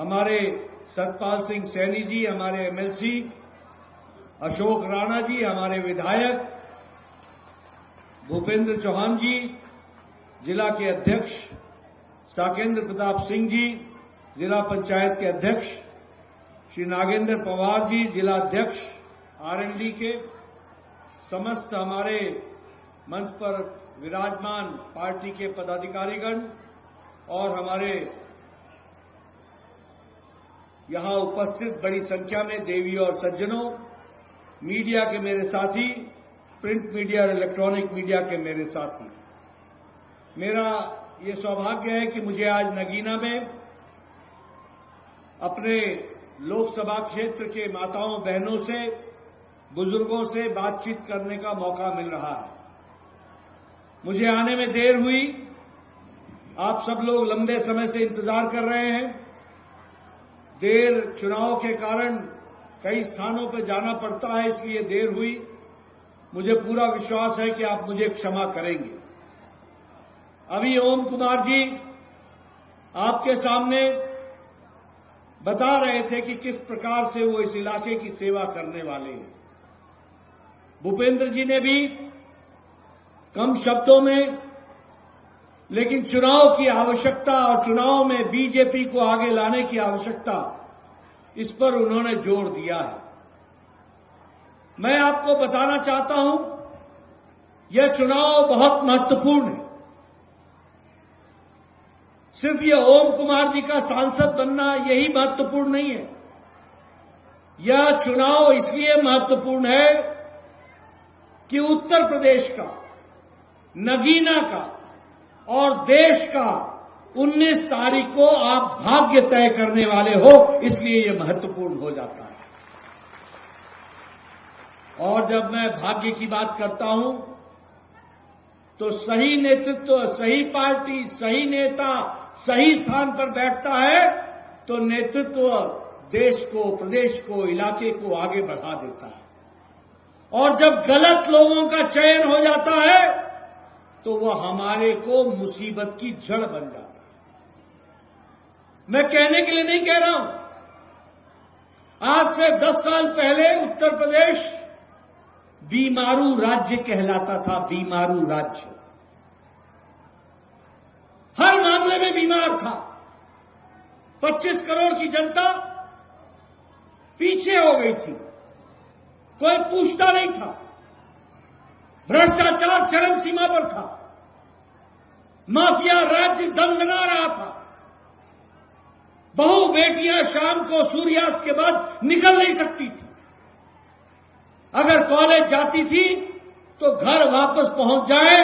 हमारे सतपाल सिंह सैनी जी, हमारे एमएलसी, अशोक राणा जी, हमारे विधायक, भूपेंद्र चौहान जी, जिला के अध्यक्ष साकेंद्र प्रताप सिंह जी, जिला पंचायत के अध्यक्ष श्री नागेंद्र पवार जी, जिला अध्यक्ष आरएनडी के, समस्त हमारे मंच पर विराजमान पार्टी के पदाधिकारीगण और हमारे यहां उपस्थित बड़ी संख्या में देवी और सज्जनों, मीडिया के मेरे साथी, प्रिंट मीडिया और इलेक्ट्रॉनिक मीडिया के मेरे साथी, मेरा ये सौभाग्य है कि मुझे आज नगीना में अपने लोकसभा क्षेत्र के माताओं बहनों से, बुजुर्गों से बातचीत करने का मौका मिल रहा है। मुझे आने में देर हुई, आप सब लोग लंबे समय से इंतजार कर रहे हैं। देर चुनाव के कारण कई स्थानों पर जाना पड़ता है, इसलिए देर हुई। मुझे पूरा विश्वास है कि आप मुझे क्षमा करेंगे। अभी ओम कुमार जी आपके सामने बता रहे थे कि किस प्रकार से वो इस इलाके की सेवा करने वाले हैं। भूपेंद्र जी ने भी कम शब्दों में, लेकिन चुनाव की आवश्यकता और चुनाव में बीजेपी को आगे लाने की आवश्यकता, इस पर उन्होंने जोर दिया है। मैं आपको बताना चाहता हूं, यह चुनाव बहुत महत्वपूर्ण है। सिर्फ यह ओम कुमार जी का सांसद बनना यही महत्वपूर्ण नहीं है। यह चुनाव इसलिए महत्वपूर्ण है कि उत्तर प्रदेश का, नगीना का और देश का 19 तारीख को आप भाग्य तय करने वाले हो, इसलिए यह महत्वपूर्ण हो जाता है। और जब मैं भाग्य की बात करता हूं तो सही नेतृत्व, सही पार्टी, सही नेता सही स्थान पर बैठता है तो नेतृत्व देश को, प्रदेश को, इलाके को आगे बढ़ा देता है। और जब गलत लोगों का चयन हो जाता है तो वह हमारे को मुसीबत की जड़ बन जाता है। मैं कहने के लिए नहीं कह रहा हूं, आज से 10 साल पहले उत्तर प्रदेश बीमारू राज्य कहलाता था। बीमारू राज्य, हर मामले में बीमार था। 25 करोड़ की जनता पीछे हो गई थी, कोई पूछता नहीं था। भ्रष्टाचार चरम सीमा पर था, माफिया राज्य दंदना रहा था। बहु बेटियां शाम को सूर्यास्त के बाद निकल नहीं सकती थी। अगर कॉलेज जाती थी तो घर वापस पहुंच जाए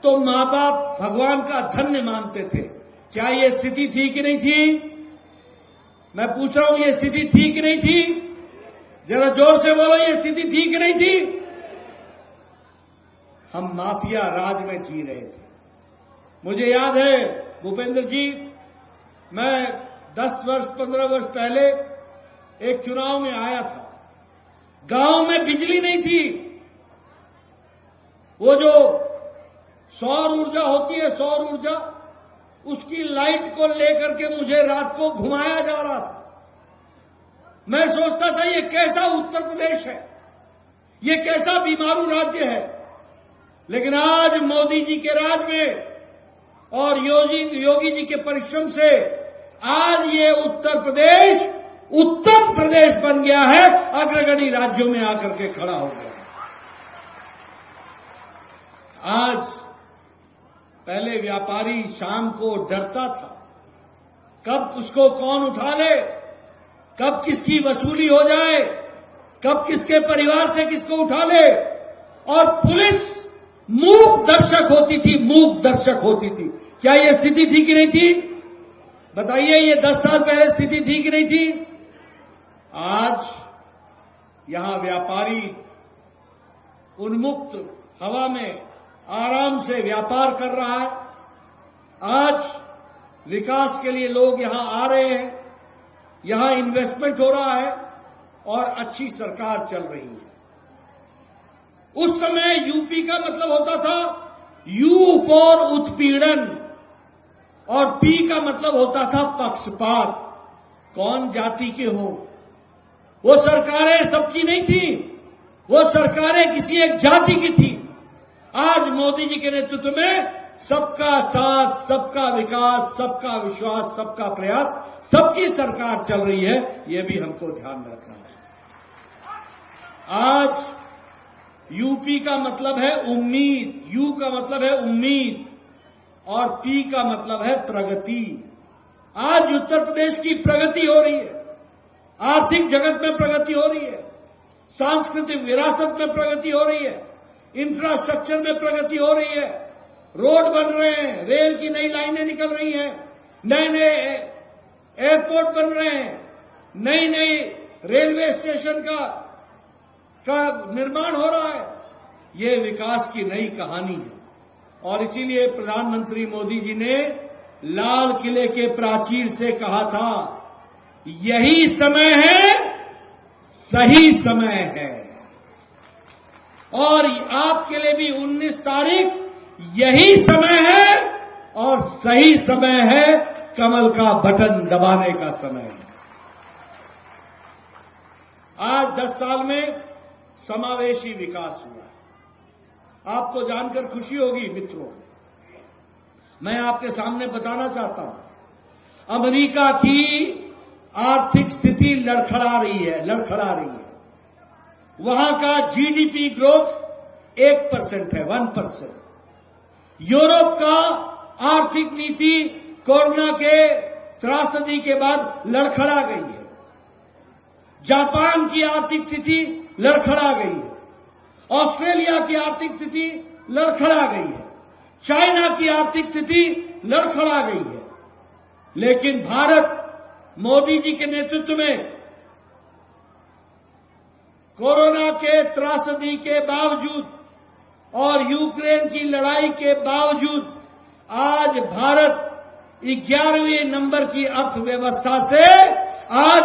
तो मां बाप भगवान का धन्य मानते थे। क्या यह स्थिति थी कि नहीं थी? मैं पूछ रहा हूं, यह स्थिति थी कि नहीं थी? जरा जोर से बोलो, यह स्थिति थी कि नहीं थी? हम माफिया राज में जी रहे थे। मुझे याद है भूपेंद्र जी, मैं 10 वर्ष 15 वर्ष पहले एक चुनाव में आया था। गांव में बिजली नहीं थी। वो जो सौर ऊर्जा होती है, सौर ऊर्जा, उसकी लाइट को लेकर के मुझे रात को घुमाया जा रहा था। मैं सोचता था ये कैसा उत्तर प्रदेश है, ये कैसा बीमारू राज्य है। लेकिन आज मोदी जी के राज में और योगी जी के परिश्रम से आज ये उत्तर प्रदेश उत्तम प्रदेश बन गया है, अग्रगणी राज्यों में आकर के खड़ा हो गया। आज पहले व्यापारी शाम को डरता था, कब उसको कौन उठा ले, कब किसकी वसूली हो जाए, कब किसके परिवार से किसको उठा ले। और पुलिस मूक दर्शक होती थी, मूक दर्शक होती थी। क्या यह स्थिति थी कि नहीं थी? बताइए, ये 10 साल पहले स्थिति थी कि नहीं थी? आज यहां व्यापारी उन्मुक्त हवा में आराम से व्यापार कर रहा है। आज विकास के लिए लोग यहां आ रहे हैं, यहां इन्वेस्टमेंट हो रहा है और अच्छी सरकार चल रही है। उस समय यूपी का मतलब होता था यू फॉर उत्पीड़न और पी का मतलब होता था पक्षपात। कौन जाति के हो। वो सरकारें सबकी नहीं थी, वो सरकारें किसी एक जाति की थी। आज मोदी जी के नेतृत्व में सबका साथ, सबका विकास, सबका विश्वास, सबका प्रयास, सबकी सरकार चल रही है। ये भी हमको ध्यान में रखना है। आज यूपी का मतलब है उम्मीद, यू का मतलब है उम्मीद और पी का मतलब है प्रगति। आज उत्तर प्रदेश की प्रगति हो रही है, आर्थिक जगत में प्रगति हो रही है, सांस्कृतिक विरासत में प्रगति हो रही है, इंफ्रास्ट्रक्चर में प्रगति हो रही है, रोड बन रहे हैं, रेल की नई लाइनें निकल रही हैं, नए नए एयरपोर्ट बन रहे हैं, नई नई रेलवे स्टेशन का निर्माण हो रहा है। ये विकास की नई कहानी है और इसीलिए प्रधानमंत्री मोदी जी ने लाल किले के प्राचीर से कहा था, यही समय है, सही समय है। और आपके लिए भी 19 तारीख यही समय है और सही समय है, कमल का बटन दबाने का समय है। आज 10 साल में समावेशी विकास हुआ है। आपको जानकर खुशी होगी मित्रों, मैं आपके सामने बताना चाहता हूं, अमेरिका की आर्थिक स्थिति लड़खड़ा रही है। वहां का जीडीपी ग्रोथ 1% है, 1%। यूरोप का आर्थिक नीति कोरोना के त्रासदी के बाद लड़खड़ा गई है। जापान की आर्थिक स्थिति लड़खड़ा गई है। ऑस्ट्रेलिया की आर्थिक स्थिति लड़खड़ा गई है। चाइना की आर्थिक स्थिति लड़खड़ा गई है। लेकिन भारत मोदी जी के नेतृत्व में कोरोना के त्रासदी के बावजूद और यूक्रेन की लड़ाई के बावजूद आज भारत 11वें नंबर की अर्थव्यवस्था से आज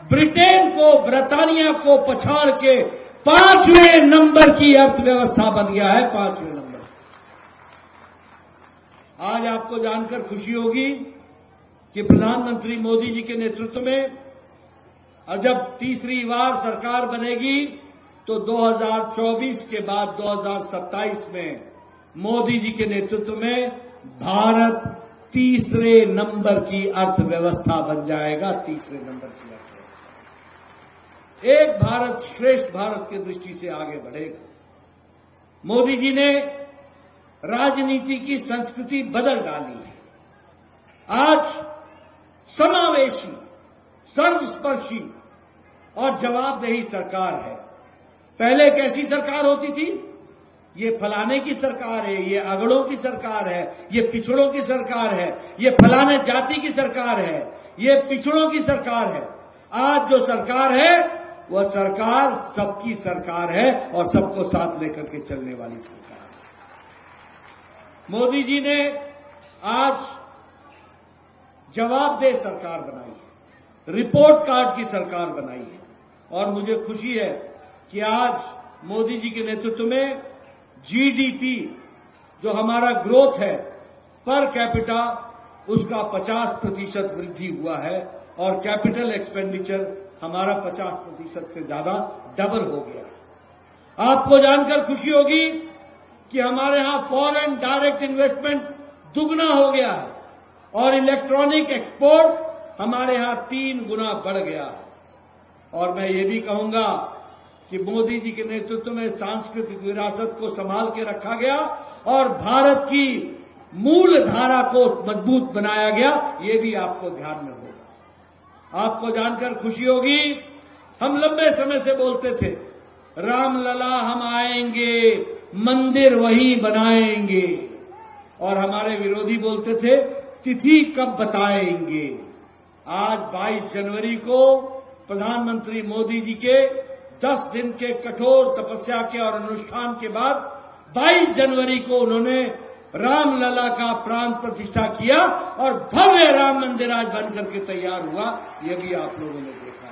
ब्रिटेन को, ब्रिटानिया को पछाड़ के 5वें नंबर की अर्थव्यवस्था बन गया है, 5वें नंबर। आज आपको जानकर खुशी होगी कि प्रधानमंत्री मोदी जी के नेतृत्व में जब तीसरी बार सरकार बनेगी तो 2024 के बाद 2027 में मोदी जी के नेतृत्व में भारत तीसरे नंबर की अर्थव्यवस्था बन जाएगा, तीसरे नंबर की अर्थव्यवस्था। एक भारत श्रेष्ठ भारत की दृष्टि से आगे बढ़ेगा। मोदी जी ने राजनीति की संस्कृति बदल डाली है। आज समावेशी, सर्वस्पर्शी और जवाबदेही सरकार है। पहले कैसी सरकार होती थी? ये फलाने की सरकार है, ये अगड़ों की सरकार है, ये पिछड़ों की सरकार है, ये फलाने जाति की सरकार है, ये पिछड़ों की सरकार है। आज जो सरकार है वह सरकार सबकी सरकार है और सबको साथ लेकर के चलने वाली सरकार है। मोदी जी ने आज जवाबदेह सरकार बनाई है, रिपोर्ट कार्ड की सरकार बनाई है और मुझे खुशी है कि आज मोदी जी के नेतृत्व में जीडीपी जो हमारा ग्रोथ है पर कैपिटा उसका 50% वृद्धि हुआ है और कैपिटल एक्सपेंडिचर हमारा 50% से ज्यादा डबल हो गया। आपको जानकर खुशी होगी कि हमारे यहां फॉरेन डायरेक्ट इन्वेस्टमेंट दुगना हो गया है और इलेक्ट्रॉनिक एक्सपोर्ट हमारे यहां 3 गुना बढ़ गया है। और मैं ये भी कहूंगा कि मोदी जी के नेतृत्व में सांस्कृतिक विरासत को संभाल के रखा गया और भारत की मूल धारा को मजबूत बनाया गया। ये भी आपको ध्यान में होगा। आपको जानकर खुशी होगी, हम लंबे समय से बोलते थे रामलला हम आएंगे, मंदिर वही बनाएंगे, और हमारे विरोधी बोलते थे तिथि कब बताएंगे। आज 22 जनवरी को प्रधानमंत्री मोदी जी के 10 दिन के कठोर तपस्या के और अनुष्ठान के बाद 22 जनवरी को उन्होंने रामलला का प्राण प्रतिष्ठा किया और भव्य राम मंदिर आज बन करके तैयार हुआ। ये भी आप लोगों ने देखा।